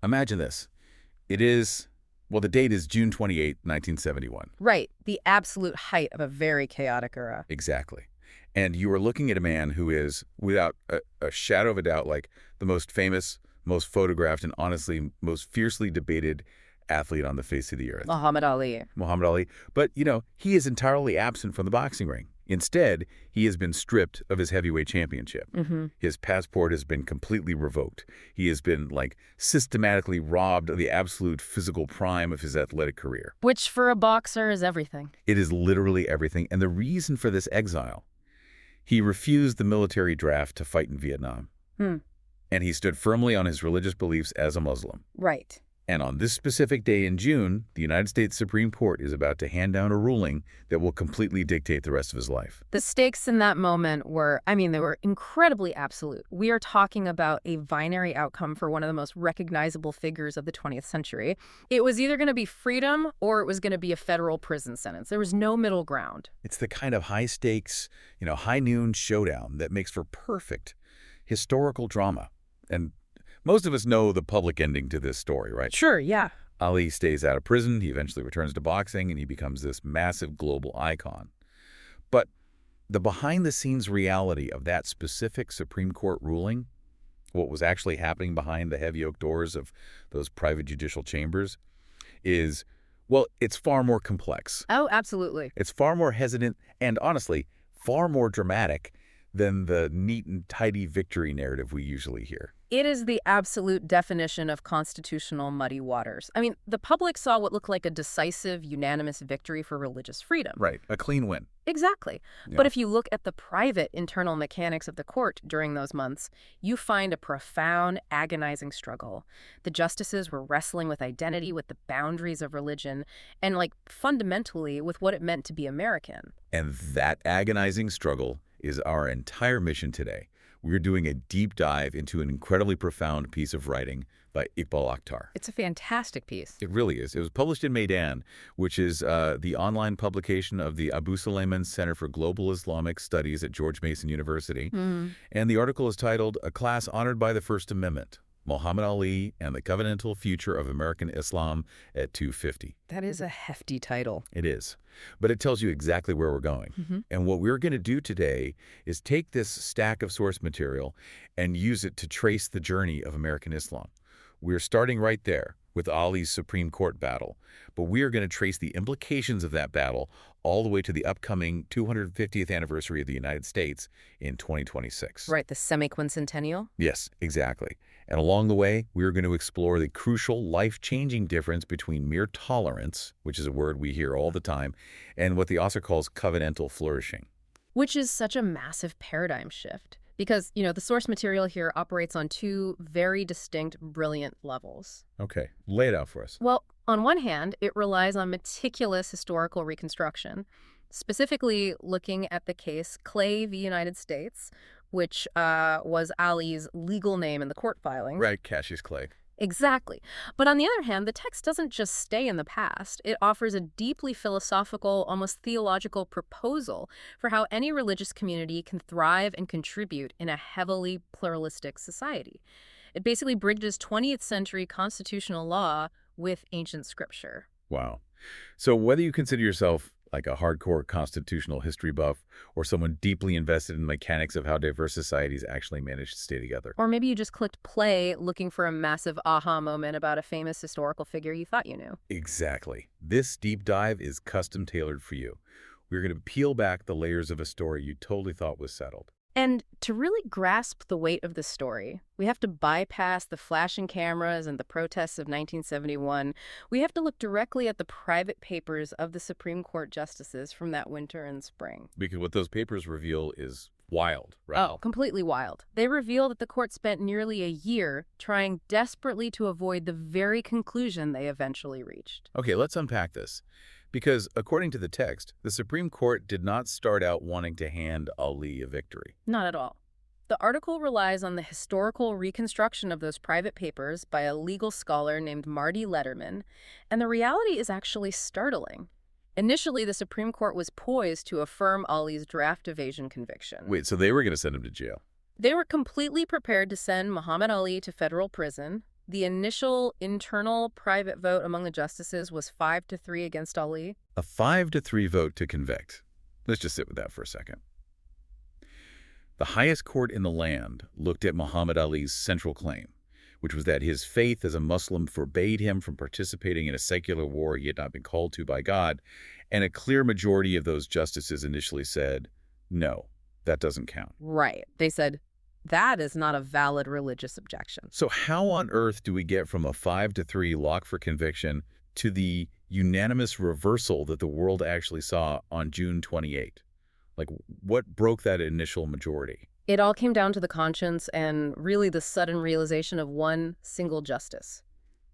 Imagine this. It is, well, the date is June 28, 1971. Right, the absolute height of a very chaotic era. Exactly. And you are looking at a man who is, without a shadow of a doubt, like the most famous, most photographed, and honestly most fiercely debated athlete on the face of the earth. Muhammad Ali. Muhammad Ali. But, he is entirely absent from the boxing ring. Instead, he has been stripped of his heavyweight championship. His passport has been completely revoked. He has been, systematically robbed of the absolute physical prime of his athletic career. Which, for a boxer, is everything. It is literally everything. And the reason for this exile, he refused the military draft to fight in Vietnam. And he stood firmly on his religious beliefs as a Muslim. Right. And on this specific day in June, the United States Supreme Court is about to hand down a ruling that will completely dictate the rest of his life. The stakes in that moment were, they were incredibly absolute. We are talking about a binary outcome for one of the most recognizable figures of the 20th century. It was either going to be freedom or it was going to be a federal prison sentence. There was no middle ground. It's the kind of high-stakes, high-noon showdown that makes for perfect historical drama. And most of us know the public ending to this story, right? Sure, yeah. Ali stays out of prison, he eventually returns to boxing, and he becomes this massive global icon. But the behind-the-scenes reality of that specific Supreme Court ruling, what was actually happening behind the heavy oak doors of those private judicial chambers, is, well, it's far more complex. Oh, absolutely. It's far more hesitant and, honestly, far more dramatic than the neat and tidy victory narrative we usually hear. It is the absolute definition of constitutional muddy waters. The public saw what looked like a decisive, unanimous victory for religious freedom. Right, a clean win. Exactly. Yeah. But if you look at the private internal mechanics of the court during those months, you find a profound, agonizing struggle. The justices were wrestling with identity, with the boundaries of religion, and, fundamentally with what it meant to be American. And that agonizing struggle is our entire mission today. We're doing a deep dive into an incredibly profound piece of writing by Iqbal Akhtar. It's a fantastic piece. It really is. It was published in Maidan, which is the online publication of the Abu Suleiman Center for Global Islamic Studies at George Mason University. And the article is titled, "A Class Honored by the First Amendment, Muhammad Ali and the Covenantal Future of American Islam at 250. That is a hefty title. It is. But it tells you exactly where we're going. And what we're going to do today is take this stack of source material and use it to trace the journey of American Islam. We're starting right there with Ali's Supreme Court battle, but we are going to trace the implications of that battle all the way to the upcoming 250th anniversary of the United States in 2026. Right, the semi-quincentennial? Yes, exactly. And along the way, we are going to explore the crucial, life-changing difference between mere tolerance, which is a word we hear all the time, and what the author calls covenantal flourishing. Which is such a massive paradigm shift. Because, the source material here operates on two very distinct, brilliant levels. Okay, lay it out for us. Well, on one hand, it relies on meticulous historical reconstruction, specifically looking at the case Clay v. United States, which was Ali's legal name in the court filing. Right, Cassius Clay. Exactly. But on the other hand, the text doesn't just stay in the past. It offers a deeply philosophical, almost theological proposal for how any religious community can thrive and contribute in a heavily pluralistic society. It basically bridges 20th century constitutional law with ancient scripture. Wow. So whether you consider yourself like a hardcore constitutional history buff or someone deeply invested in the mechanics of how diverse societies actually manage to stay together. Or maybe you just clicked play looking for a massive aha moment about a famous historical figure you thought you knew. Exactly. This deep dive is custom tailored for you. We're going to peel back the layers of a story you totally thought was settled. And to really grasp the weight of the story, we have to bypass the flashing cameras and the protests of 1971. We have to look directly at the private papers of the Supreme Court justices from that winter and spring. Because what those papers reveal is wild, right? Oh, completely wild. They reveal that the court spent nearly a year trying desperately to avoid the very conclusion they eventually reached. Okay, let's unpack this. Because according to the text, the Supreme Court did not start out wanting to hand Ali a victory. Not at all. The article relies on the historical reconstruction of those private papers by a legal scholar named Marty Letterman, and the reality is actually startling. Initially, the Supreme Court was poised to affirm Ali's draft evasion conviction. Wait, so they were going to send him to jail? They were completely prepared to send Muhammad Ali to federal prison, The initial internal private vote among the justices was 5-3 against Ali. A 5-3 vote to convict. Let's just sit with that for a second. The highest court in the land looked at Muhammad Ali's central claim, which was that his faith as a Muslim forbade him from participating in a secular war he had not been called to by God, and a clear majority of those justices initially said, no, that doesn't count. Right. They said, that is not a valid religious objection. So how on earth do we get from a 5-3 lock for conviction to the unanimous reversal that the world actually saw on June 28? Like, what broke that initial majority? It all came down to the conscience and really the sudden realization of one single justice,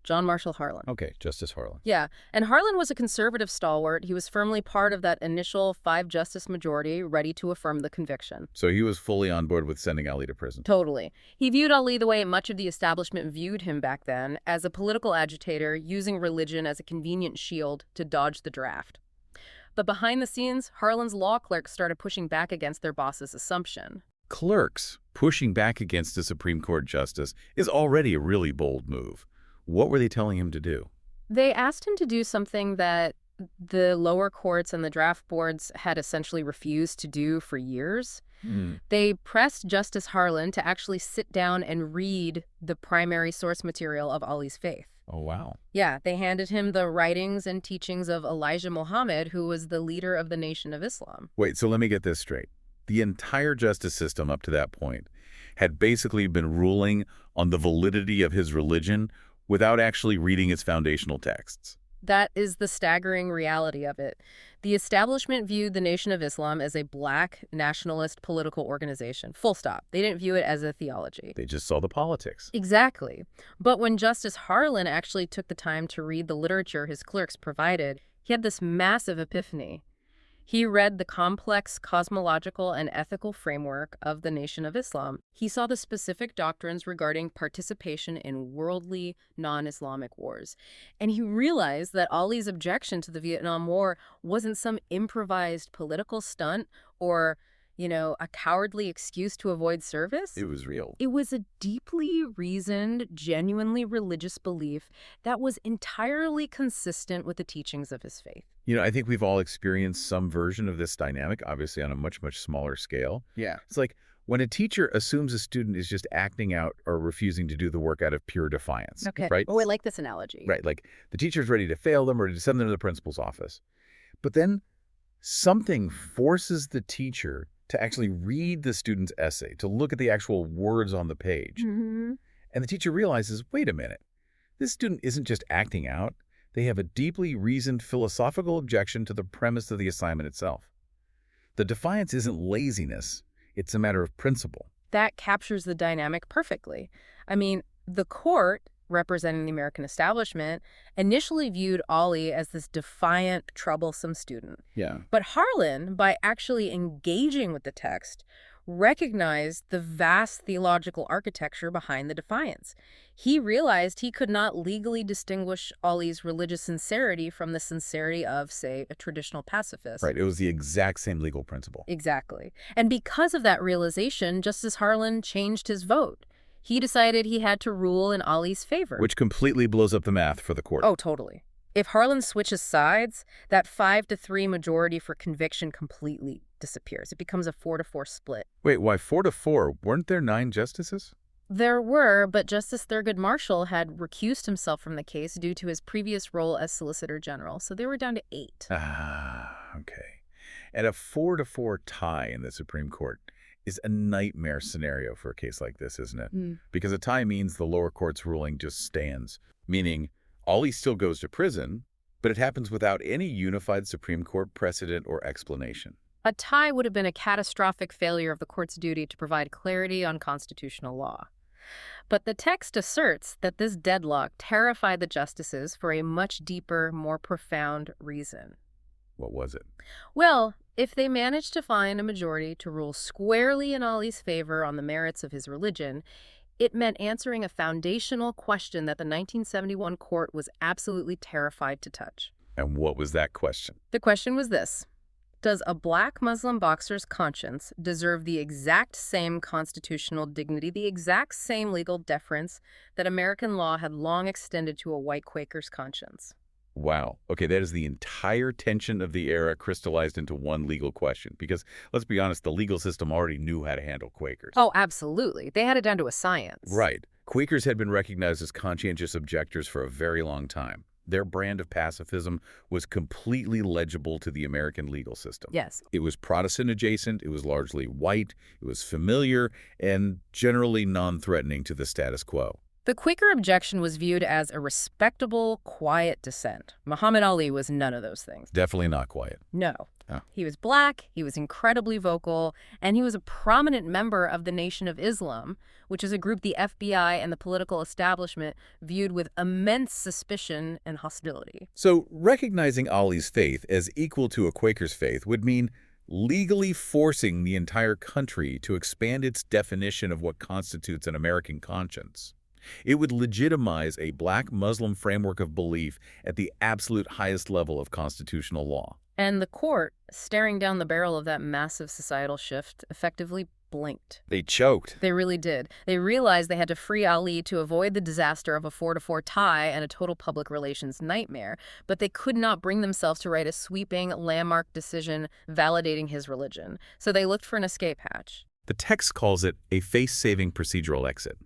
John Marshall Harlan. Okay, Justice Harlan. Yeah, and Harlan was a conservative stalwart. He was firmly part of that initial 5-justice majority, ready to affirm the conviction. So he was fully on board with sending Ali to prison. Totally. He viewed Ali the way much of the establishment viewed him back then, as a political agitator using religion as a convenient shield to dodge the draft. But behind the scenes, Harlan's law clerks started pushing back against their boss's assumption. Clerks pushing back against a Supreme Court justice is already a really bold move. What were they telling him to do? They asked him to do something that the lower courts and the draft boards had essentially refused to do for years. They pressed Justice Harlan to actually sit down and read the primary source material of Ali's faith. Oh, wow. Yeah, they handed him the writings and teachings of Elijah Muhammad, who was the leader of the Nation of Islam. Wait, so let me get this straight. The entire justice system up to that point had basically been ruling on the validity of his religion without actually reading its foundational texts. That is the staggering reality of it. The establishment viewed the Nation of Islam as a black nationalist political organization. Full stop. They didn't view it as a theology. They just saw the politics. Exactly. But when Justice Harlan actually took the time to read the literature his clerks provided, he had this massive epiphany. He read the complex cosmological and ethical framework of the Nation of Islam. He saw the specific doctrines regarding participation in worldly, non-Islamic wars. And he realized that Ali's objection to the Vietnam War wasn't some improvised political stunt or, a cowardly excuse to avoid service. It was real. It was a deeply reasoned, genuinely religious belief that was entirely consistent with the teachings of his faith. I think we've all experienced some version of this dynamic, obviously on a much, much smaller scale. Yeah. It's like when a teacher assumes a student is just acting out or refusing to do the work out of pure defiance. Okay. Right? Oh, I like this analogy. Right. Like the teacher's ready to fail them or to send them to the principal's office. But then something forces the teacher to actually read the student's essay, to look at the actual words on the page. Mm-hmm. And the teacher realizes, wait a minute, this student isn't just acting out. They have a deeply reasoned philosophical objection to the premise of the assignment itself. The defiance isn't laziness. It's a matter of principle. That captures the dynamic perfectly. I mean, the court, representing the American establishment, initially viewed Ali as this defiant, troublesome student. Yeah. But Harlan, by actually engaging with the text, recognized the vast theological architecture behind the defiance. He realized he could not legally distinguish Ali's religious sincerity from the sincerity of, say, a traditional pacifist. Right. It was the exact same legal principle. Exactly. And because of that realization, Justice Harlan changed his vote. He decided he had to rule in Ali's favor. Which completely blows up the math for the court. Oh, totally. If Harlan switches sides, that 5-3 majority for conviction completely disappears. It becomes a 4-4 split. Wait, why 4-4? Weren't there 9 justices? There were, but Justice Thurgood Marshall had recused himself from the case due to his previous role as Solicitor General, so they were down to 8. Okay. And a 4-4 tie in the Supreme Court is a nightmare scenario for a case like this, isn't it? Because a tie means the lower court's ruling just stands, meaning Ali still goes to prison, but it happens without any unified Supreme Court precedent or explanation. A tie would have been a catastrophic failure of the court's duty to provide clarity on constitutional law. But the text asserts that this deadlock terrified the justices for a much deeper, more profound reason. What was it? Well, if they managed to find a majority to rule squarely in Ali's favor on the merits of his religion, it meant answering a foundational question that the 1971 court was absolutely terrified to touch. And what was that question? The question was this: Does a black Muslim boxer's conscience deserve the exact same constitutional dignity, the exact same legal deference that American law had long extended to a white Quaker's conscience? Wow. Okay, that is the entire tension of the era crystallized into one legal question. Because, let's be honest, the legal system already knew how to handle Quakers. Oh, absolutely. They had it down to a science. Right. Quakers had been recognized as conscientious objectors for a very long time. Their brand of pacifism was completely legible to the American legal system. Yes. It was Protestant adjacent, it was largely white, it was familiar, and generally non-threatening to the status quo. The Quaker objection was viewed as a respectable, quiet dissent. Muhammad Ali was none of those things. Definitely not quiet. No. Oh. He was black, he was incredibly vocal, and he was a prominent member of the Nation of Islam, which is a group the FBI and the political establishment viewed with immense suspicion and hostility. So recognizing Ali's faith as equal to a Quaker's faith would mean legally forcing the entire country to expand its definition of what constitutes an American conscience. It would legitimize a black Muslim framework of belief at the absolute highest level of constitutional law. And the court, staring down the barrel of that massive societal shift, effectively blinked. They choked. They really did. They realized they had to free Ali to avoid the disaster of a 4-4 tie and a total public relations nightmare, but they could not bring themselves to write a sweeping, landmark decision validating his religion. So they looked for an escape hatch. The text calls it a face-saving procedural exit.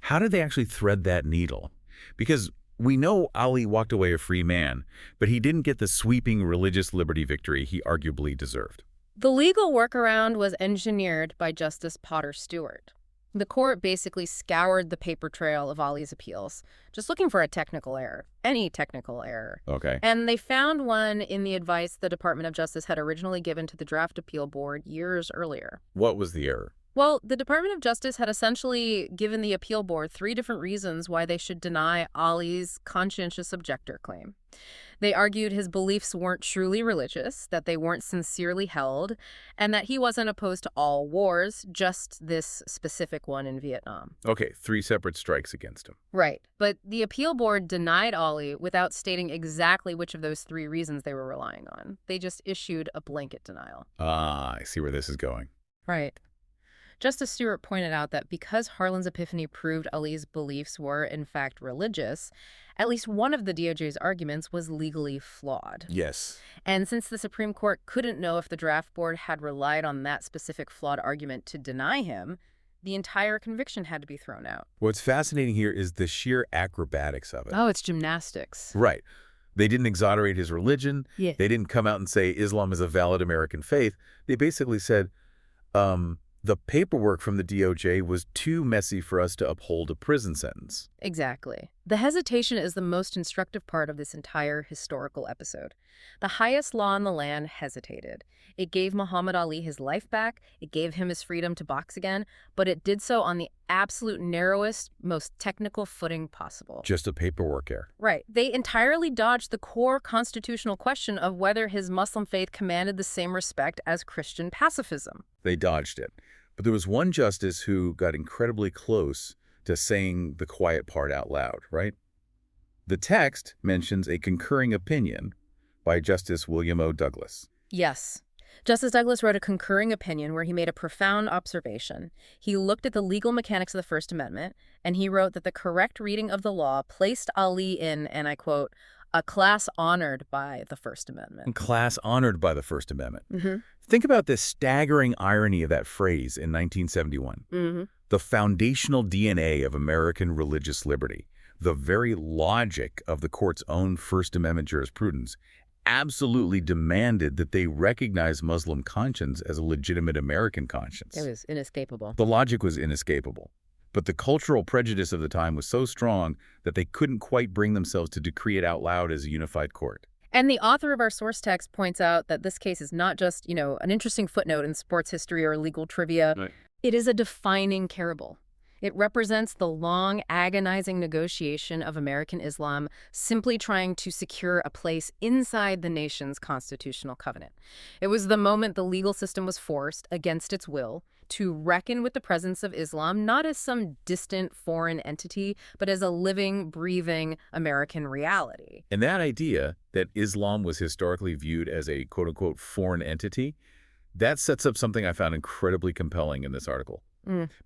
How did they actually thread that needle? Because we know Ali walked away a free man, but he didn't get the sweeping religious liberty victory he arguably deserved. The legal workaround was engineered by Justice Potter Stewart. The court basically scoured the paper trail of Ali's appeals, just looking for a technical error, any technical error. Okay. And they found one in the advice the Department of Justice had originally given to the Draft Appeal Board years earlier. What was the error? Well, the Department of Justice had essentially given the appeal board 3 different reasons why they should deny Ali's conscientious objector claim. They argued his beliefs weren't truly religious, that they weren't sincerely held, and that he wasn't opposed to all wars, just this specific one in Vietnam. Okay, 3 separate strikes against him. Right. But the appeal board denied Ali without stating exactly which of those 3 reasons they were relying on. They just issued a blanket denial. Ah, I see where this is going. Right. Justice Stewart pointed out that because Harlan's epiphany proved Ali's beliefs were, in fact, religious, at least one of the DOJ's arguments was legally flawed. Yes. And since the Supreme Court couldn't know if the draft board had relied on that specific flawed argument to deny him, the entire conviction had to be thrown out. What's fascinating here is the sheer acrobatics of it. Oh, it's gymnastics. Right. They didn't exonerate his religion. Yeah. They didn't come out and say Islam is a valid American faith. They basically said, the paperwork from the DOJ was too messy for us to uphold a prison sentence. Exactly. The hesitation is the most instructive part of this entire historical episode. The highest law in the land hesitated. It gave Muhammad Ali his life back, it gave him his freedom to box again, but it did so on the absolute narrowest, most technical footing possible. Just a paperwork error. Right. They entirely dodged the core constitutional question of whether his Muslim faith commanded the same respect as Christian pacifism. They dodged it. But there was one justice who got incredibly close to saying the quiet part out loud, right? The text mentions a concurring opinion by Justice William O. Douglas. Yes. Justice Douglas wrote a concurring opinion where he made a profound observation. He looked at the legal mechanics of the First Amendment, and he wrote that the correct reading of the law placed Ali in, and I quote, a class honored by the First Amendment. Class honored by the First Amendment. Mm-hmm. Think about the staggering irony of that phrase in 1971. Mm-hmm. The foundational DNA of American religious liberty, the very logic of the court's own First Amendment jurisprudence, absolutely demanded that they recognize Muslim conscience as a legitimate American conscience. It was inescapable. The logic was inescapable. But the cultural prejudice of the time was so strong that they couldn't quite bring themselves to decree it out loud as a unified court. And the author of our source text points out that this case is not just, an interesting footnote in sports history or legal trivia. Right. It is a defining parable. It represents the long, agonizing negotiation of American Islam simply trying to secure a place inside the nation's constitutional covenant. It was the moment the legal system was forced, against its will, to reckon with the presence of Islam not as some distant foreign entity, but as a living, breathing American reality. And that idea that Islam was historically viewed as a quote-unquote foreign entity, that sets up something I found incredibly compelling in this article.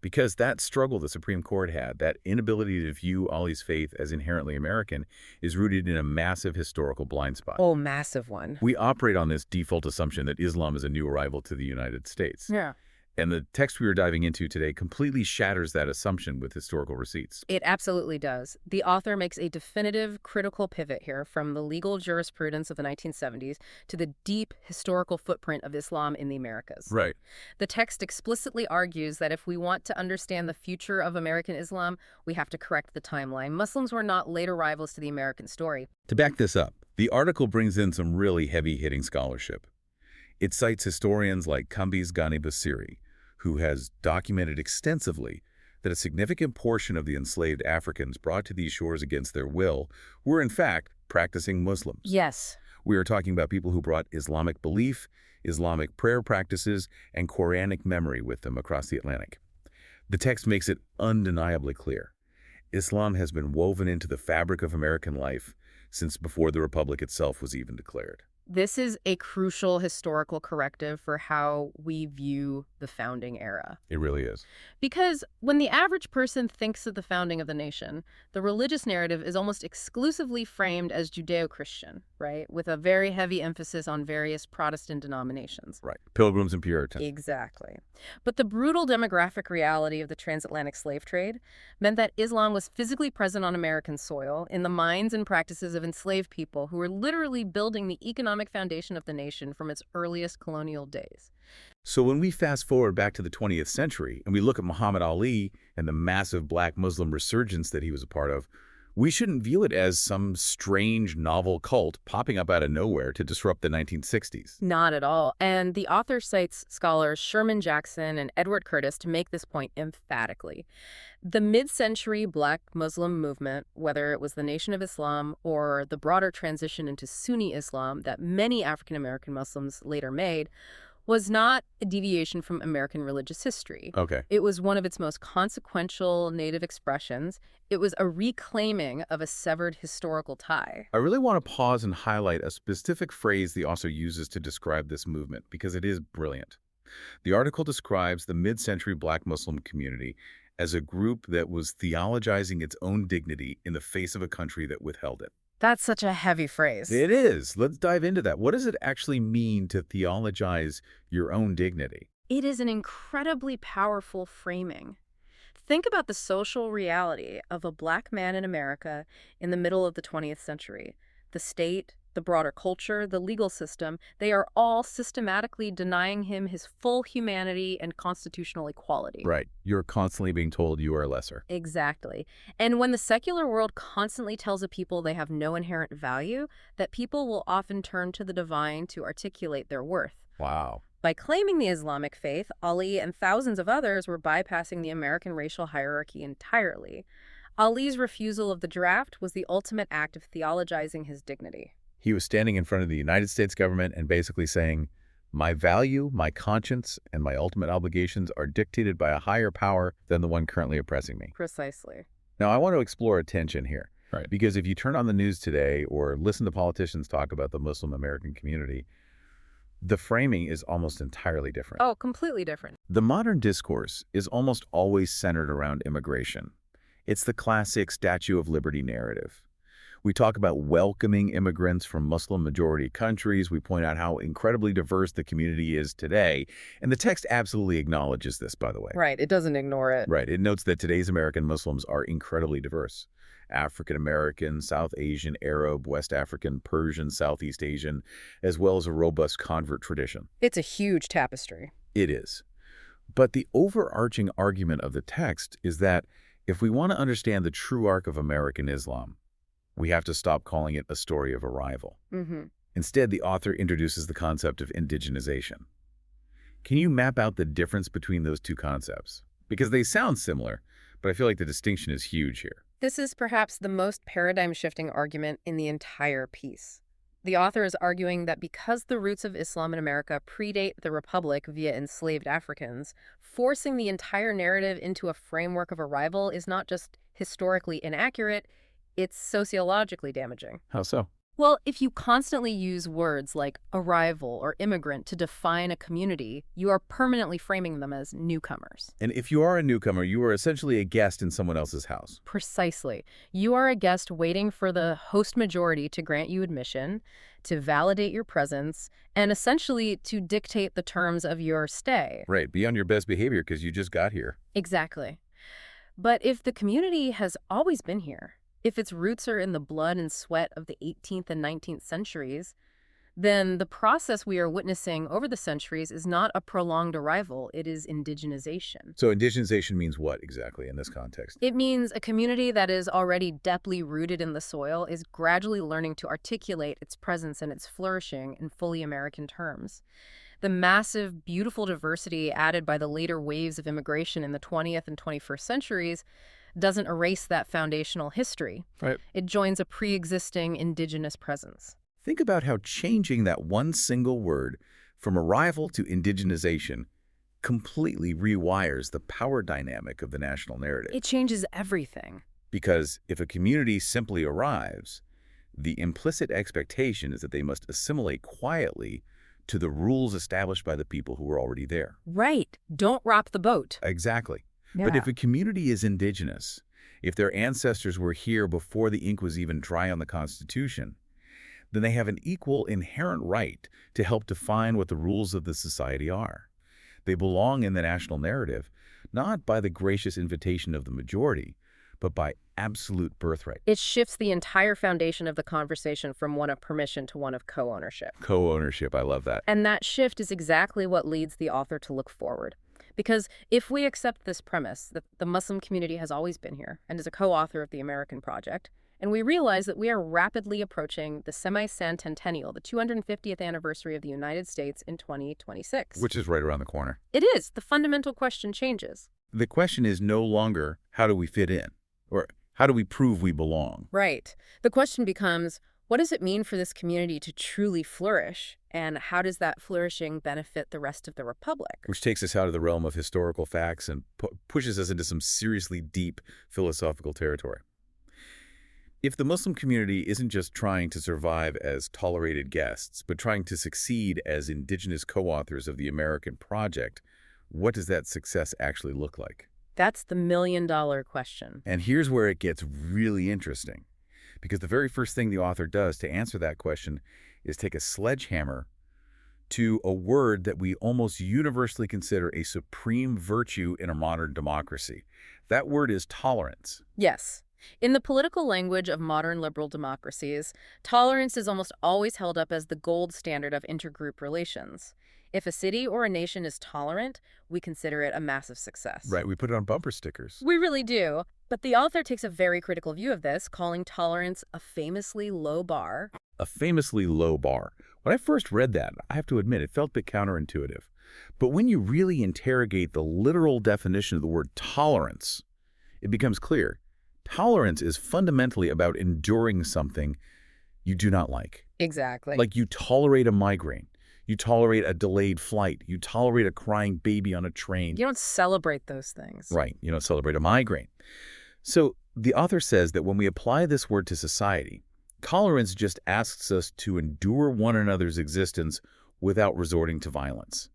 Because that struggle the Supreme Court had, that inability to view Ali's faith as inherently American, is rooted in a massive historical blind spot. Oh, massive one. We operate on this default assumption that Islam is a new arrival to the United States. Yeah. And the text we are diving into today completely shatters that assumption with historical receipts. It absolutely does. The author makes a definitive, critical pivot here from the legal jurisprudence of the 1970s to the deep historical footprint of Islam in the Americas. Right. The text explicitly argues that if we want to understand the future of American Islam, we have to correct the timeline. Muslims were not late arrivals to the American story. To back this up, the article brings in some really heavy-hitting scholarship. It cites historians like Kambiz Ghani Basiri, who has documented extensively that a significant portion of the enslaved Africans brought to these shores against their will were, in fact, practicing Muslims. Yes. We are talking about people who brought Islamic belief, Islamic prayer practices, and Quranic memory with them across the Atlantic. The text makes it undeniably clear. Islam has been woven into the fabric of American life since before the Republic itself was even declared. This is a crucial historical corrective for how we view the founding era. It really is. Because when the average person thinks of the founding of the nation, the religious narrative is almost exclusively framed as Judeo-Christian, right? With a very heavy emphasis on various Protestant denominations. Right. Pilgrims and Puritans. Exactly. But the brutal demographic reality of the transatlantic slave trade meant that Islam was physically present on American soil in the minds and practices of enslaved people who were literally building the economic foundation of the nation from its earliest colonial days. So when we fast forward back to the 20th century and we look at Muhammad Ali and the massive black Muslim resurgence that he was a part of, we shouldn't view it as some strange novel cult popping up out of nowhere to disrupt the 1960s. Not at all. And the author cites scholars Sherman Jackson and Edward Curtis to make this point emphatically. The mid-century black Muslim movement, whether it was the Nation of Islam or the broader transition into Sunni Islam that many African-American Muslims later made, was not a deviation from American religious history. Okay. It was one of its most consequential native expressions. It was a reclaiming of a severed historical tie. I really want to pause and highlight a specific phrase the author uses to describe this movement because it is brilliant. The article describes the mid-century black Muslim community as a group that was theologizing its own dignity in the face of a country that withheld it. That's such a heavy phrase. It is. Let's dive into that. What does it actually mean to theologize your own dignity? It is an incredibly powerful framing. Think about the social reality of a black man in America in the middle of the 20th century. The state, the broader culture, the legal system, they are all systematically denying him his full humanity and constitutional equality. Right. You're constantly being told you are lesser. Exactly. And when the secular world constantly tells a people they have no inherent value, that people will often turn to the divine to articulate their worth. Wow. By claiming the Islamic faith, Ali and thousands of others were bypassing the American racial hierarchy entirely. Ali's refusal of the draft was the ultimate act of theologizing his dignity. He was standing in front of the United States government and basically saying, my value, my conscience, and my ultimate obligations are dictated by a higher power than the one currently oppressing me. Precisely. Now, I want to explore a tension here. Right. Because if you turn on the news today or listen to politicians talk about the Muslim American community, the framing is almost entirely different. Oh, completely different. The modern discourse is almost always centered around immigration. It's the classic Statue of Liberty narrative. We talk about welcoming immigrants from Muslim-majority countries. We point out how incredibly diverse the community is today. And the text absolutely acknowledges this, by the way. Right. It doesn't ignore it. Right. It notes that today's American Muslims are incredibly diverse. African-American, South Asian, Arab, West African, Persian, Southeast Asian, as well as a robust convert tradition. It's a huge tapestry. It is. But the overarching argument of the text is that if we want to understand the true arc of American Islam, we have to stop calling it a story of arrival. Instead, the author introduces the concept of indigenization. Can you map out the difference between those two concepts? Because they sound similar, but I feel like the distinction is huge here. This is perhaps the most paradigm-shifting argument in the entire piece. The author is arguing that because the roots of Islam in America predate the Republic via enslaved Africans, forcing the entire narrative into a framework of arrival is not just historically inaccurate, it's sociologically damaging. How so? Well, if you constantly use words like arrival or immigrant to define a community, you are permanently framing them as newcomers. And if you are a newcomer, you are essentially a guest in someone else's house. Precisely. You are a guest waiting for the host majority to grant you admission, to validate your presence, and essentially to dictate the terms of your stay. Right, be on your best behavior because you just got here. Exactly. But if the community has always been here, if its roots are in the blood and sweat of the 18th and 19th centuries, then the process we are witnessing over the centuries is not a prolonged arrival, it is indigenization. So indigenization means what exactly in this context? It means a community that is already deeply rooted in the soil is gradually learning to articulate its presence and its flourishing in fully American terms. The massive, beautiful diversity added by the later waves of immigration in the 20th and 21st centuries doesn't erase that foundational history. Right. It joins a pre-existing indigenous presence. Think about how changing that one single word from arrival to indigenization completely rewires the power dynamic of the national narrative. It changes everything. Because if a community simply arrives, the implicit expectation is that they must assimilate quietly to the rules established by the people who were already there. Right. Don't rock the boat. Exactly. Yeah. But if a community is indigenous, if their ancestors were here before the ink was even dry on the Constitution, then they have an equal inherent right to help define what the rules of the society are. They belong in the national narrative, not by the gracious invitation of the majority, but by absolute birthright. It shifts the entire foundation of the conversation from one of permission to one of co-ownership. Co-ownership, I love that. And that shift is exactly what leads the author to look forward. Because if we accept this premise that the Muslim community has always been here and is a co-author of the American project, and we realize that we are rapidly approaching the semi-centennial, the 250th anniversary of the United States in 2026. Which is right around the corner. It is. The fundamental question changes. The question is no longer, how do we fit in? Or how do we prove we belong? Right. The question becomes, what does it mean for this community to truly flourish? And how does that flourishing benefit the rest of the Republic? Which takes us out of the realm of historical facts and pushes us into some seriously deep philosophical territory. If the Muslim community isn't just trying to survive as tolerated guests, but trying to succeed as indigenous co-authors of the American project, what does that success actually look like? That's the million-dollar question. And here's where it gets really interesting. Because the very first thing the author does to answer that question is take a sledgehammer to a word that we almost universally consider a supreme virtue in a modern democracy. That word is tolerance. Yes. In the political language of modern liberal democracies, tolerance is almost always held up as the gold standard of intergroup relations. If a city or a nation is tolerant, we consider it a massive success. Right, we put it on bumper stickers. We really do. But the author takes a very critical view of this, calling tolerance a famously low bar. A famously low bar. When I first read that, I have to admit, it felt a bit counterintuitive. But when you really interrogate the literal definition of the word tolerance, it becomes clear. Tolerance is fundamentally about enduring something you do not like. Exactly. Like you tolerate a migraine. You tolerate a delayed flight. You tolerate a crying baby on a train. You don't celebrate those things. Right. You don't celebrate a migraine. So the author says that when we apply this word to society, tolerance just asks us to endure one another's existence without resorting to violence.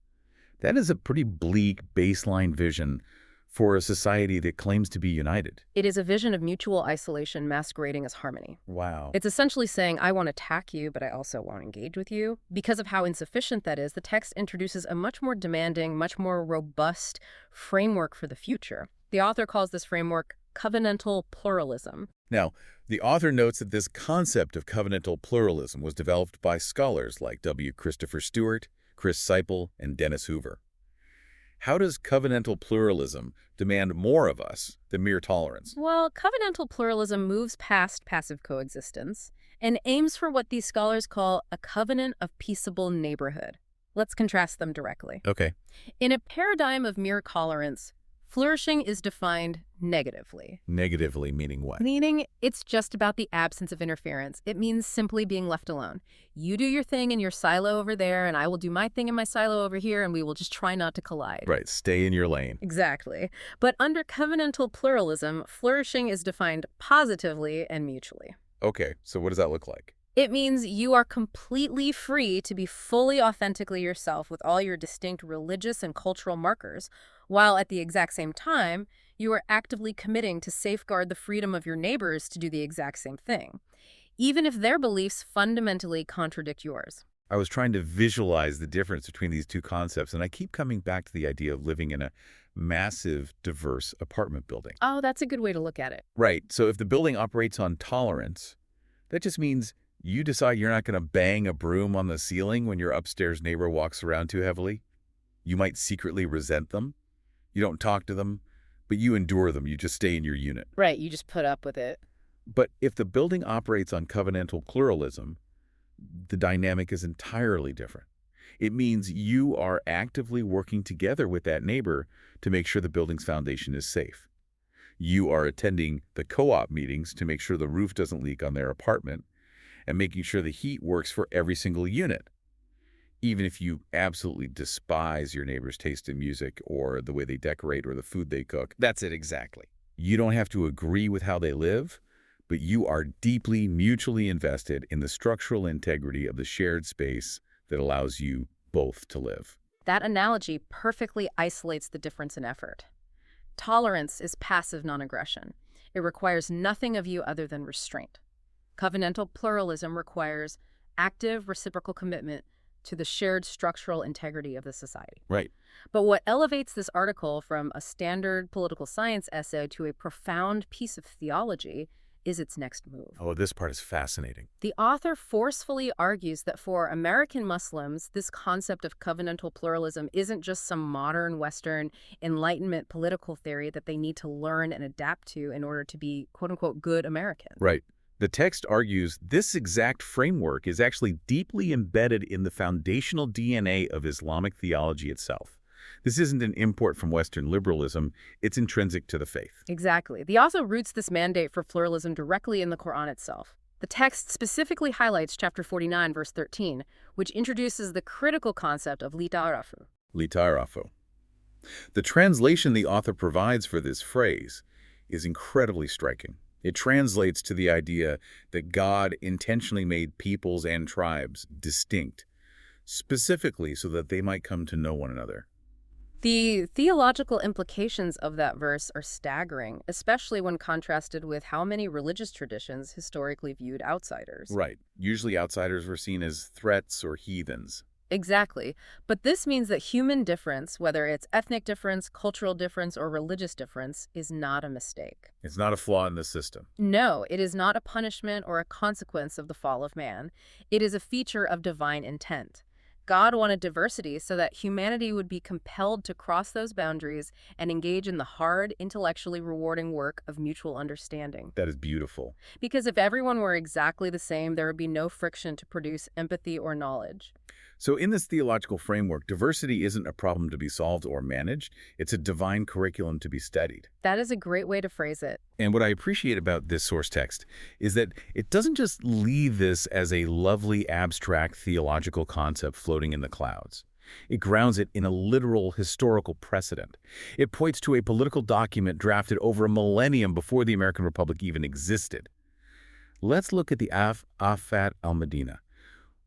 That is a pretty bleak baseline vision for a society that claims to be united. It is a vision of mutual isolation masquerading as harmony. Wow. It's essentially saying, I won't attack you, but I also won't engage with you. Because of how insufficient that is, the text introduces a much more demanding, much more robust framework for the future. The author calls this framework covenantal pluralism. Now, the author notes that this concept of covenantal pluralism was developed by scholars like W. Christopher Stewart, Chris Seipel, and Dennis Hoover. How does covenantal pluralism demand more of us than mere tolerance? Well, covenantal pluralism moves past passive coexistence and aims for what these scholars call a covenant of peaceable neighborhood. Let's contrast them directly. Okay. In a paradigm of mere tolerance, Flourishing is defined negatively, Negatively meaning what? meaning it's just about the absence of interference. It means simply being left alone. You do your thing in your silo over there, and I will do my thing in my silo over here, and we will just try not to collide. Right, stay in your lane. Exactly. But under covenantal pluralism, flourishing is defined positively and mutually. Okay, so what does that look like? It means you are completely free to be fully authentically yourself with all your distinct religious and cultural markers, while at the exact same time, you are actively committing to safeguard the freedom of your neighbors to do the exact same thing, even if their beliefs fundamentally contradict yours. I was trying to visualize the difference between these two concepts, and I keep coming back to the idea of living in a massive, diverse apartment building. Oh, that's a good way to look at it. Right, so if the building operates on tolerance, that just means you decide you're not going to bang a broom on the ceiling when your upstairs neighbor walks around too heavily. You might secretly resent them. You don't talk to them, but you endure them. You just stay in your unit. Right, you just put up with it. But if the building operates on covenantal pluralism, the dynamic is entirely different. It means you are actively working together with that neighbor to make sure the building's foundation is safe. You are attending the co-op meetings to make sure the roof doesn't leak on their apartment and making sure the heat works for every single unit. Even if you absolutely despise your neighbor's taste in music or the way they decorate or the food they cook. That's it exactly. You don't have to agree with how they live, but you are deeply mutually invested in the structural integrity of the shared space that allows you both to live. That analogy perfectly isolates the difference in effort. Tolerance is passive non-aggression. It requires nothing of you other than restraint. Covenantal pluralism requires active reciprocal commitment to the shared structural integrity of the society. Right. But what elevates this article from a standard political science essay to a profound piece of theology is its next move. Oh, this part is fascinating. The author forcefully argues that for American Muslims, this concept of covenantal pluralism isn't just some modern Western Enlightenment political theory that they need to learn and adapt to in order to be, quote-unquote, good Americans. Right. The text argues this exact framework is actually deeply embedded in the foundational DNA of Islamic theology itself. This isn't an import from Western liberalism. It's intrinsic to the faith. Exactly. The author roots this mandate for pluralism directly in the Quran itself. The text specifically highlights chapter 49, verse 13, which introduces the critical concept of litarafu. Litarafu. The translation the author provides for this phrase is incredibly striking. It translates to the idea that God intentionally made peoples and tribes distinct, specifically so that they might come to know one another. The theological implications of that verse are staggering, especially when contrasted with how many religious traditions historically viewed outsiders. Right. Usually outsiders were seen as threats or heathens. Exactly. But this means that human difference, whether it's ethnic difference, cultural difference, or religious difference, is not a mistake. It's not a flaw in the system. No, it is not a punishment or a consequence of the fall of man. It is a feature of divine intent. God wanted diversity so that humanity would be compelled to cross those boundaries and engage in the hard, intellectually rewarding work of mutual understanding. That is beautiful. Because if everyone were exactly the same, there would be no friction to produce empathy or knowledge. So in this theological framework, diversity isn't a problem to be solved or managed. It's a divine curriculum to be studied. That is a great way to phrase it. And what I appreciate about this source text is that it doesn't just leave this as a lovely abstract theological concept floating in the clouds. It grounds it in a literal historical precedent. It points to a political document drafted over a millennium before the American Republic even existed. Let's look at the Afat al-Medina.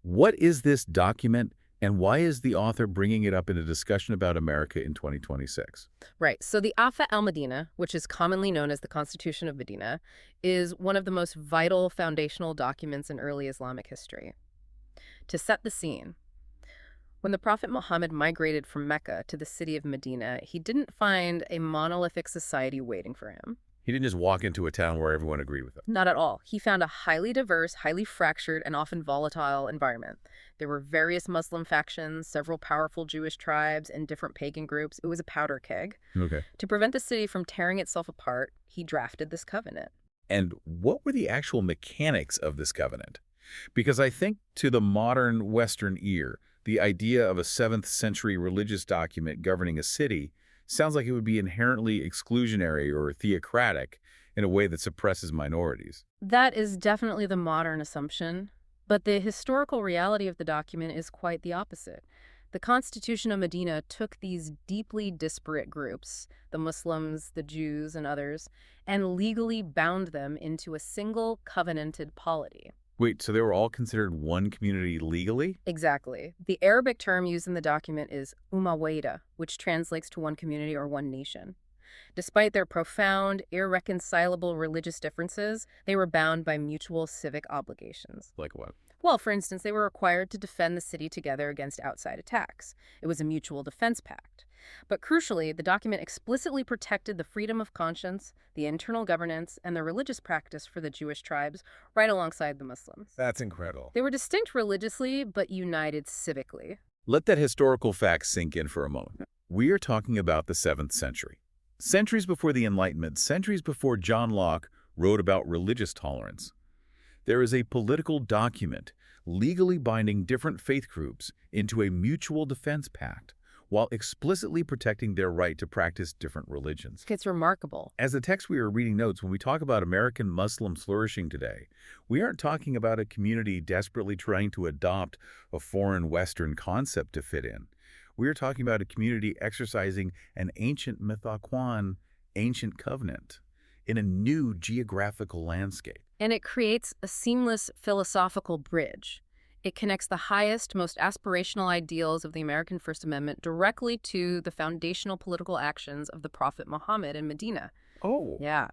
What is this document, and why is the author bringing it up in a discussion about America in 2026? Right. So the Afat al-Medina, which is commonly known as the Constitution of Medina, is one of the most vital foundational documents in early Islamic history. To set the scene, when the Prophet Muhammad migrated from Mecca to the city of Medina, he didn't find a monolithic society waiting for him. He didn't just walk into a town where everyone agreed with him. Not at all. He found a highly diverse, highly fractured, and often volatile environment. There were various Muslim factions, several powerful Jewish tribes, and different pagan groups. It was a powder keg. Okay. To prevent the city from tearing itself apart, he drafted this covenant. And what were the actual mechanics of this covenant? Because I think to the modern Western ear, the idea of a 7th century religious document governing a city Sounds like it would be inherently exclusionary or theocratic in a way that suppresses minorities. That is definitely the modern assumption, but the historical reality of the document is quite the opposite. The Constitution of Medina took these deeply disparate groups, the Muslims, the Jews, and others, and legally bound them into a single covenanted polity. Wait, so they were all considered one community legally? Exactly. The Arabic term used in the document is Umayyad, which translates to one community or one nation. Despite their profound, irreconcilable religious differences, they were bound by mutual civic obligations. Like what? Well, for instance, they were required to defend the city together against outside attacks. It was a mutual defense pact. But crucially, the document explicitly protected the freedom of conscience, the internal governance, and the religious practice for the Jewish tribes right alongside the Muslims. That's incredible. They were distinct religiously, but united civically. Let that historical fact sink in for a moment. We are talking about the 7th century. Centuries before the Enlightenment, centuries before John Locke wrote about religious tolerance. There is a political document legally binding different faith groups into a mutual defense pact while explicitly protecting their right to practice different religions. It's remarkable. As the text we are reading notes, when we talk about American Muslims flourishing today, we aren't talking about a community desperately trying to adopt a foreign Western concept to fit in. We are talking about a community exercising an ancient mythokwan, ancient covenant, in a new geographical landscape. And it creates a seamless philosophical bridge. It connects the highest, most aspirational ideals of the American First Amendment directly to the foundational political actions of the Prophet Muhammad in Medina. Oh. Yeah.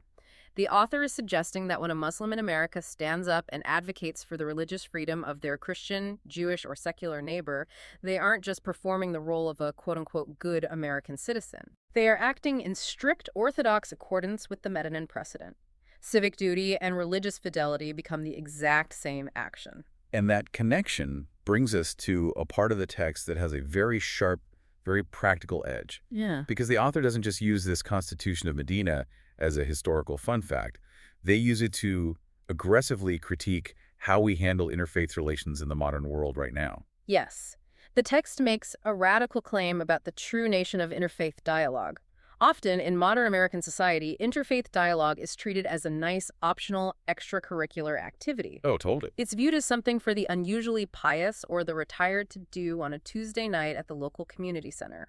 The author is suggesting that when a Muslim in America stands up and advocates for the religious freedom of their Christian, Jewish, or secular neighbor, they aren't just performing the role of a quote-unquote good American citizen. They are acting in strict orthodox accordance with the Medinan precedent. Civic duty and religious fidelity become the exact same action. And that connection brings us to a part of the text that has a very sharp, very practical edge. Yeah. Because the author doesn't just use this Constitution of Medina as a historical fun fact. They use it to aggressively critique how we handle interfaith relations in the modern world right now. Yes. The text makes a radical claim about the true nation of interfaith dialogue. Often, in modern American society, interfaith dialogue is treated as a nice, optional, extracurricular activity. Oh, totally. It's viewed as something for the unusually pious or the retired to do on a Tuesday night at the local community center.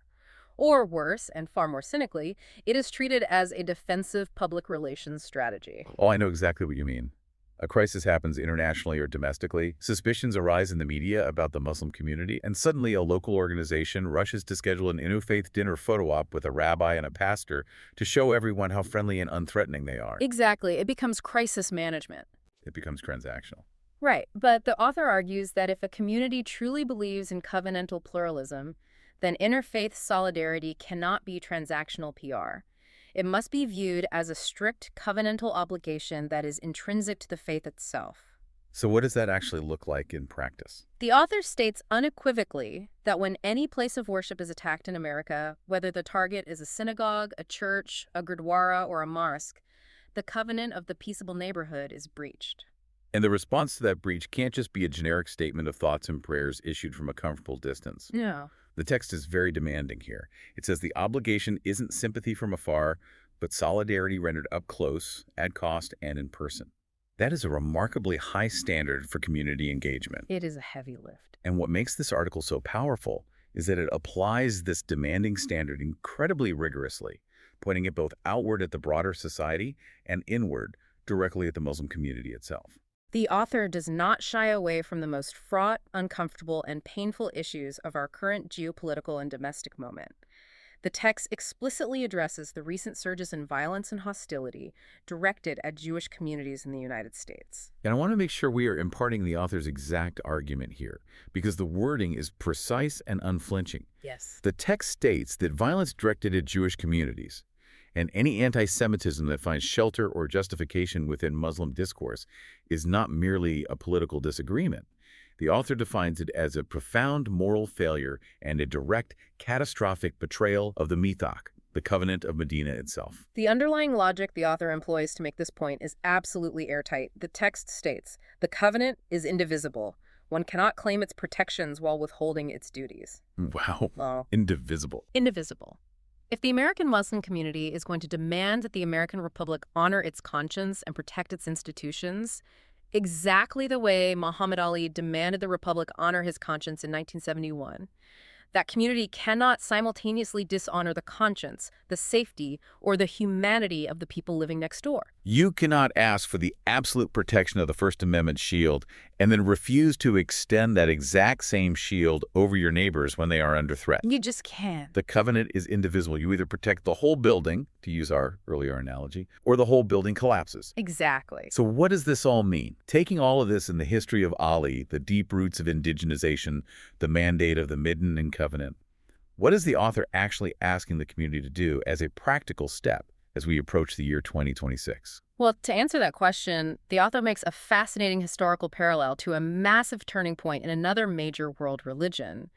Or worse, and far more cynically, it is treated as a defensive public relations strategy. Oh, I know exactly what you mean. A crisis happens internationally or domestically, suspicions arise in the media about the Muslim community, and suddenly a local organization rushes to schedule an interfaith dinner photo op with a rabbi and a pastor to show everyone how friendly and unthreatening they are. Exactly. It becomes crisis management. It becomes transactional. Right. But the author argues that if a community truly believes in covenantal pluralism, then interfaith solidarity cannot be transactional PR. It must be viewed as a strict covenantal obligation that is intrinsic to the faith itself. So what does that actually look like in practice? The author states unequivocally that when any place of worship is attacked in America, whether the target is a synagogue, a church, a gurdwara, or a mosque, the covenant of the peaceable neighborhood is breached. And the response to that breach can't just be a generic statement of thoughts and prayers issued from a comfortable distance. No. The text is very demanding here. It says the obligation isn't sympathy from afar, but solidarity rendered up close, at cost, and in person. That is a remarkably high standard for community engagement. It is a heavy lift. And what makes this article so powerful is that it applies this demanding standard incredibly rigorously, pointing it both outward at the broader society and inward directly at the Muslim community itself. The author does not shy away from the most fraught, uncomfortable, and painful issues of our current geopolitical and domestic moment. The text explicitly addresses the recent surges in violence and hostility directed at Jewish communities in the United States. And I want to make sure we are imparting the author's exact argument here, because the wording is precise and unflinching. Yes. The text states that violence directed at Jewish communities and any anti-Semitism that finds shelter or justification within Muslim discourse is not merely a political disagreement. The author defines it as a profound moral failure and a direct, catastrophic betrayal of the mithaq, the covenant of Medina itself. The underlying logic the author employs to make this point is absolutely airtight. The text states, the covenant is indivisible. One cannot claim its protections while withholding its duties. Wow. Oh. Indivisible. Indivisible. If the American Muslim community is going to demand that the American Republic honor its conscience and protect its institutions, exactly the way Muhammad Ali demanded the Republic honor his conscience in 1971, that community cannot simultaneously dishonor the conscience, the safety, or the humanity of the people living next door. You cannot ask for the absolute protection of the First Amendment shield and then refuse to extend that exact same shield over your neighbors when they are under threat. You just can't. The covenant is indivisible. You either protect the whole building, to use our earlier analogy, or the whole building collapses. Exactly. So what does this all mean? Taking all of this in the history of Ali, the deep roots of indigenization, the mandate of the Midden and Covenant, what is the author actually asking the community to do as a practical step as we approach the year 2026? Well, to answer that question, the author makes a fascinating historical parallel to a massive turning point in another major world religion.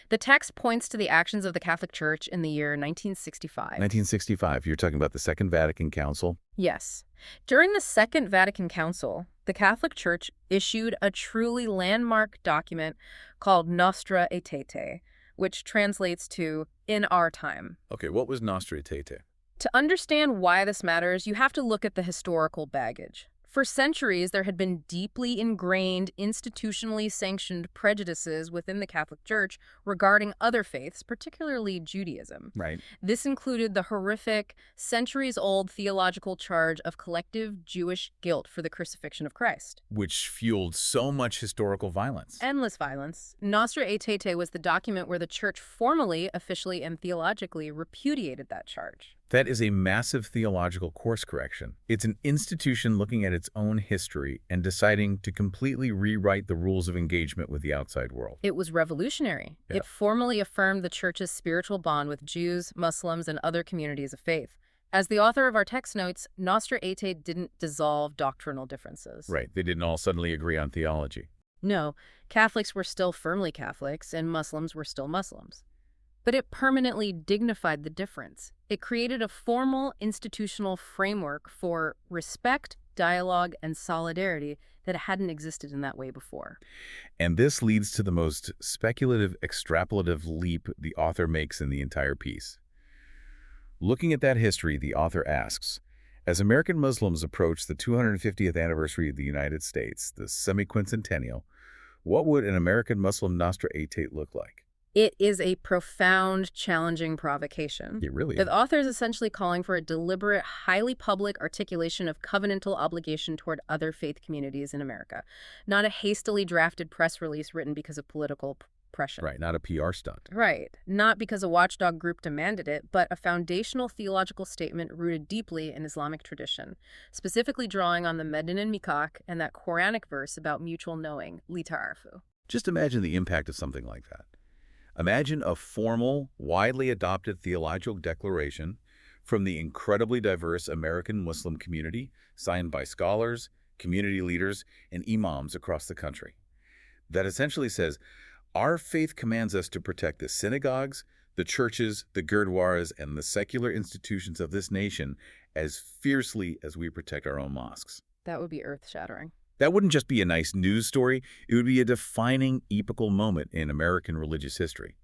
The text points to the actions of the Catholic Church in the year 1965. 1965, you're talking about the Second Vatican Council? Yes. During the Second Vatican Council, the Catholic Church issued a truly landmark document called Nostra Aetate, which translates to "in our time." Okay, what was Nostra Aetate? To understand why this matters, you have to look at the historical baggage. For centuries, there had been deeply ingrained, institutionally sanctioned prejudices within the Catholic Church regarding other faiths, particularly Judaism. Right. This included the horrific, centuries-old theological charge of collective Jewish guilt for the crucifixion of Christ. Which fueled so much historical violence. Endless violence. Nostra Aetate was the document where the Church formally, officially, and theologically repudiated that charge. That is a massive theological course correction. It's an institution looking at its own history and deciding to completely rewrite the rules of engagement with the outside world. It was revolutionary. Yeah. It formally affirmed the Church's spiritual bond with Jews, Muslims, and other communities of faith. As the author of our text notes, Nostra Aetate didn't dissolve doctrinal differences. Right. They didn't all suddenly agree on theology. No, Catholics were still firmly Catholics, and Muslims were still Muslims. But it permanently dignified the difference. It created a formal institutional framework for respect, dialogue, and solidarity that hadn't existed in that way before. And this leads to the most speculative, extrapolative leap the author makes in the entire piece. Looking at that history, the author asks, as American Muslims approach the 250th anniversary of the United States, the semi-quincentennial, what would an American Muslim Nostra Aetate look like? It is a profound, challenging provocation. It really is. The author is essentially calling for a deliberate, highly public articulation of covenantal obligation toward other faith communities in America, not a hastily drafted press release written because of political pressure. Right, not a PR stunt. Right. Not because a watchdog group demanded it, but a foundational theological statement rooted deeply in Islamic tradition, specifically drawing on the Medin and Mikak and that Quranic verse about mutual knowing, li ta'arfu. Just imagine the impact of something like that. Imagine a formal, widely adopted theological declaration from the incredibly diverse American Muslim community, signed by scholars, community leaders, and imams across the country, that essentially says, our faith commands us to protect the synagogues, the churches, the gurdwaras, and the secular institutions of this nation as fiercely as we protect our own mosques. That would be earth-shattering. That wouldn't just be a nice news story. It would be a defining epochal moment in American religious history.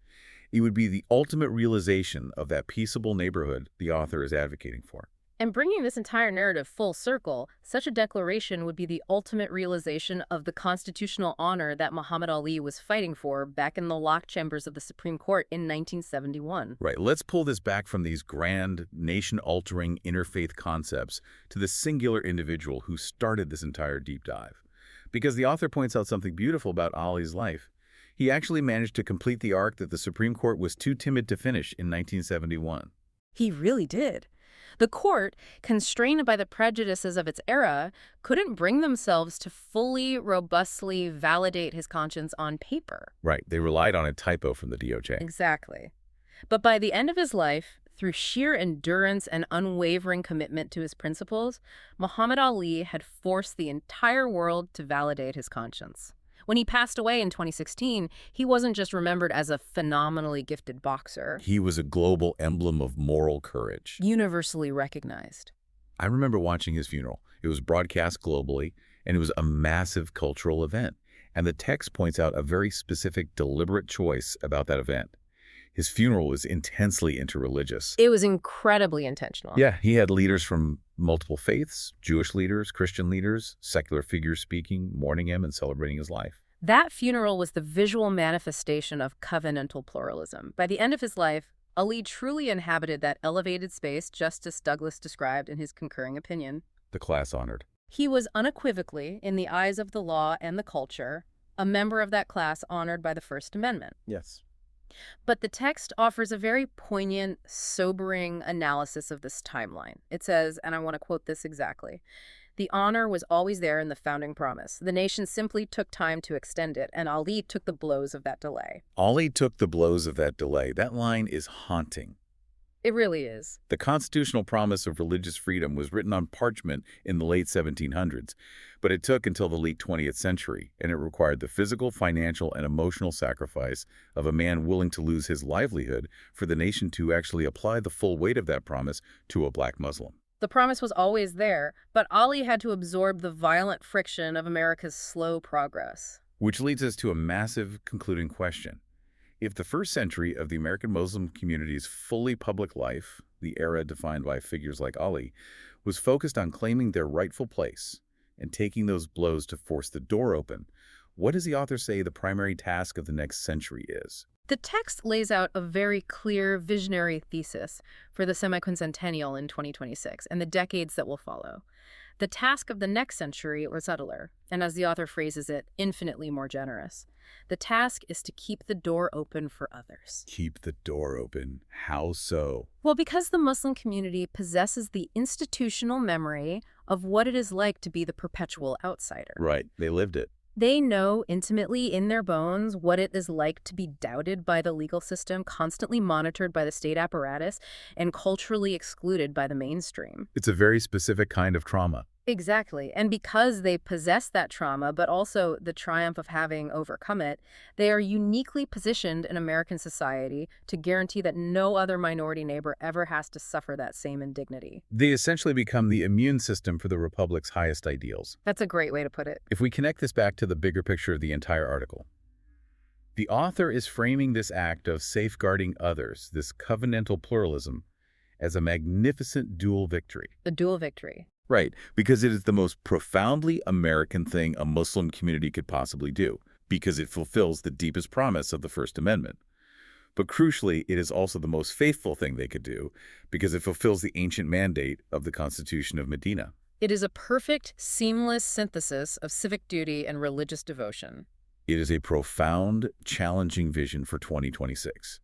It would be the ultimate realization of that peaceable neighborhood the author is advocating for. And bringing this entire narrative full circle, such a declaration would be the ultimate realization of the constitutional honor that Muhammad Ali was fighting for back in the locked chambers of the Supreme Court in 1971. Right. Let's pull this back from these grand, nation-altering interfaith concepts to the singular individual who started this entire deep dive. Because the author points out something beautiful about Ali's life. He actually managed to complete the arc that the Supreme Court was too timid to finish in 1971. He really did. The court, constrained by the prejudices of its era, couldn't bring themselves to fully, robustly validate his conscience on paper. Right. They relied on a typo from the DOJ. Exactly. But by the end of his life, through sheer endurance and unwavering commitment to his principles, Muhammad Ali had forced the entire world to validate his conscience. When he passed away in 2016, he wasn't just remembered as a phenomenally gifted boxer. He was a global emblem of moral courage. Universally recognized. I remember watching his funeral. It was broadcast globally, and it was a massive cultural event. And the text points out a very specific, deliberate choice about that event. His funeral was intensely interreligious. It was incredibly intentional. Yeah, he had leaders from multiple faiths, Jewish leaders, Christian leaders, secular figures speaking, mourning him and celebrating his life. That funeral was the visual manifestation of covenantal pluralism. By the end of his life, Ali truly inhabited that elevated space Justice Douglas described in his concurring opinion. The class honored. He was unequivocally, in the eyes of the law and the culture, a member of that class honored by the First Amendment. Yes. But the text offers a very poignant, sobering analysis of this timeline. It says, and I want to quote this exactly, "The honor was always there in the founding promise. The nation simply took time to extend it, and Ali took the blows of that delay." Ali took the blows of that delay. That line is haunting. It really is. The constitutional promise of religious freedom was written on parchment in the late 1700s, but it took until the late 20th century, and it required the physical, financial, and emotional sacrifice of a man willing to lose his livelihood for the nation to actually apply the full weight of that promise to a black Muslim. The promise was always there, but Ali had to absorb the violent friction of America's slow progress. Which leads us to a massive concluding question. If the first century of the American Muslim community's fully public life, the era defined by figures like Ali, was focused on claiming their rightful place and taking those blows to force the door open, what does the author say the primary task of the next century is? The text lays out a very clear visionary thesis for the semi-quincentennial in 2026 and the decades that will follow. The task of the next century was subtler, and as the author phrases it, infinitely more generous. The task is to keep the door open for others. Keep the door open. How so? Well, because the Muslim community possesses the institutional memory of what it is like to be the perpetual outsider. Right. They lived it. They know intimately in their bones what it is like to be doubted by the legal system, constantly monitored by the state apparatus, and culturally excluded by the mainstream. It's a very specific kind of trauma. Exactly. And because they possess that trauma, but also the triumph of having overcome it, they are uniquely positioned in American society to guarantee that no other minority neighbor ever has to suffer that same indignity. They essentially become the immune system for the Republic's highest ideals. That's a great way to put it. If we connect this back to the bigger picture of the entire article, the author is framing this act of safeguarding others, this covenantal pluralism, as a magnificent dual victory. A dual victory. Right, because it is the most profoundly American thing a Muslim community could possibly do, because it fulfills the deepest promise of the First Amendment. But crucially, it is also the most faithful thing they could do, because it fulfills the ancient mandate of the Constitution of Medina. It is a perfect, seamless synthesis of civic duty and religious devotion. It is a profound, challenging vision for 2026.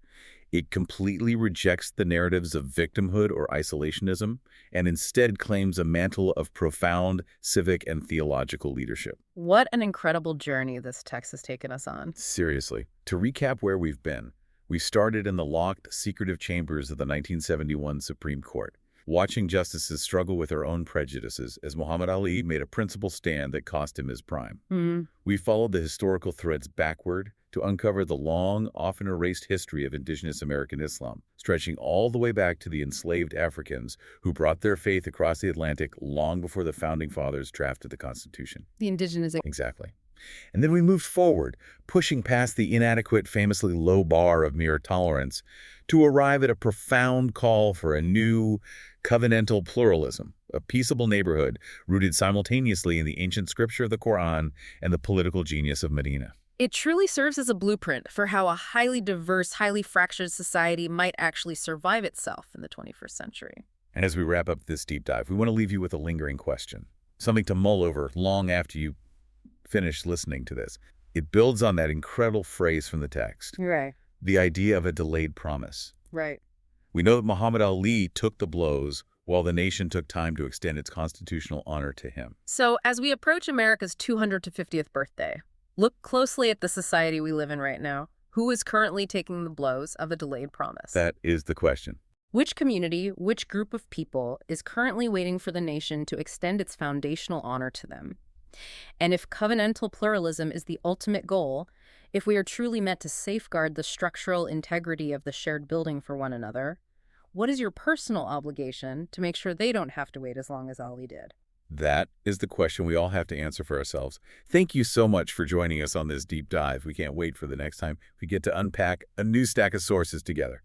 It completely rejects the narratives of victimhood or isolationism and instead claims a mantle of profound civic and theological leadership. What an incredible journey this text has taken us on. Seriously, to recap where we've been, we started in the locked, secretive chambers of the 1971 Supreme Court, watching justices struggle with their own prejudices as Muhammad Ali made a principled stand that cost him his prime. We followed the historical threads backward to uncover the long, often erased history of indigenous American Islam, stretching all the way back to the enslaved Africans who brought their faith across the Atlantic long before the Founding Fathers drafted the Constitution. The indigenous. Exactly. And then we moved forward, pushing past the inadequate, famously low bar of mere tolerance to arrive at a profound call for a new covenantal pluralism, a peaceable neighborhood rooted simultaneously in the ancient scripture of the Quran and the political genius of Medina. It truly serves as a blueprint for how a highly diverse, highly fractured society might actually survive itself in the 21st century. And as we wrap up this deep dive, we want to leave you with a lingering question, something to mull over long after you finish listening to this. It builds on that incredible phrase from the text, Right. the idea of a delayed promise. Right. We know that Muhammad Ali took the blows while the nation took time to extend its constitutional honor to him. So as we approach America's 250th birthday, look closely at the society we live in right now. Who is currently taking the blows of a delayed promise? That is the question. Which community, which group of people is currently waiting for the nation to extend its foundational honor to them? And if covenantal pluralism is the ultimate goal, if we are truly meant to safeguard the structural integrity of the shared building for one another, what is your personal obligation to make sure they don't have to wait as long as Ali did? That is the question we all have to answer for ourselves. Thank you so much for joining us on this deep dive. We can't wait for the next time we get to unpack a new stack of sources together.